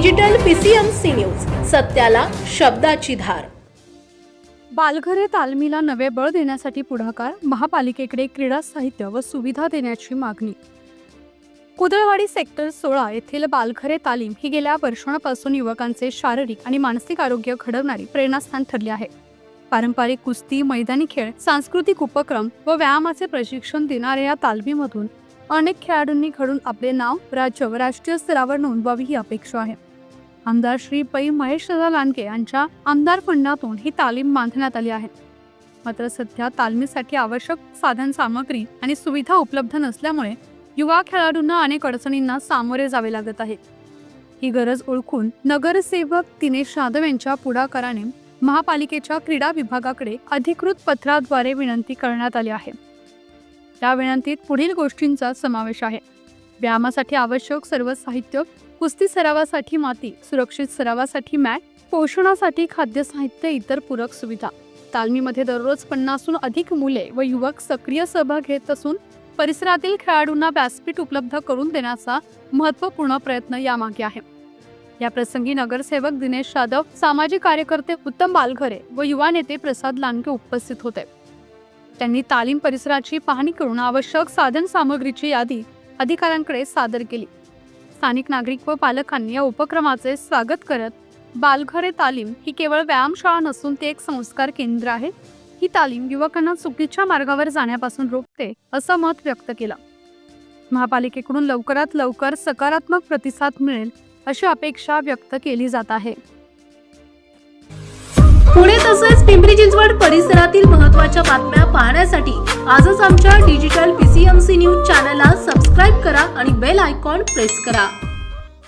Digital PCMC news, सत्याला शब्दाची धार। बालघरे तालमीला नवे बळ देण्यासाठी पुढाकार, महापालिकेकडे क्रीडा साहित्य व सुविधा देण्याची मागणी। कुदळवाडी सेक्टर 16 येथील बालघरे तालीम ही गेल्या वर्षांपासून युवकांचे शारीरिक आणि मानसिक आरोग्य घडवणारी प्रेरणास्थान ठरले आहे। पारंपरिक कुस्ती, मैदानी खेळ, सांस्कृतिक उपक्रम व व्यायामाचे प्रशिक्षण देणाऱ्या या तालमीमधून अनेक खेळाडूंनी घडून आपले नाव राज्य व राष्ट्रीय स्तरावर नोंदवावी ही अपेक्षा आहे। आमदार श्री पै महेशदादा लांडगे यांच्या आमदार फंडातून ही तालीम बांधण्यात आली आहे। मात्र सध्या तालमीसाठी आवश्यक साधन सामग्री आणि सुविधा उपलब्ध नसल्यामुळे युवा खेळाडूंना अनेक अडचणींना सामोरे जावे लागत आहे। ही गरज ओळखून नगरसेवक दिनेश यादव यांच्या पुढाकाराने महापालिकेच्या क्रीडा विभागाकडे अधिकृत पत्राद्वारे विनंती करण्यात आली आहे। या विनंतीत पुढील गोष्टींचा समावेश आहे: व्यायामासाठी आवश्यक सर्व साहित्य, कुस्ती सरावासाठी माती, सुरक्षित सरावासाठी मॅट, पोषणासाठी खाद्य साहित्य, इतर पूरक सुविधा। तालमीमध्ये दररोज 50हून अधिक मुले व युवक सक्रिय सहभाग घेत असून परिसरातील खेळाडूंना व्यासपीठ उपलब्ध करून देण्याचा महत्त्वपूर्ण प्रयत्न यामागे आहे। या प्रसंगी नगरसेवक दिनेश यादव, सामाजिक कार्यकर्ते उत्तम बालघरे व युवा नेते प्रसाद लांडगे उपस्थित होते। त्यांनी तालीम परिसराची पाहणी करून आवश्यक साधन सामग्रीची यादी अधिकाऱ्यांकडे सादर केली। स्थानिक नागरिक व पालकांनी या उपक्रमाचे स्वागत करत बालघरे तालीम ही केवळ व्यायामशाळा नसून ती एक संस्कार केंद्र आहे। ही तालीम युवकांना चुकीच्या मार्गावर जाण्यापासून रोखते असं मत व्यक्त केलं। महापालिकेकडून लवकरात लवकर सकारात्मक प्रतिसाद मिळेल अशी अपेक्षा व्यक्त केली जात आहे। पुणे तसेच पिंपरी चिंचवड परिसरातील महत्त्वाच्या बातम्या पाहण्यासाठी आजच आमच्या डिजिटल PCMC न्यूज चॅनलला सबस्क्राइब करा आणि बेल आयकॉन प्रेस करा।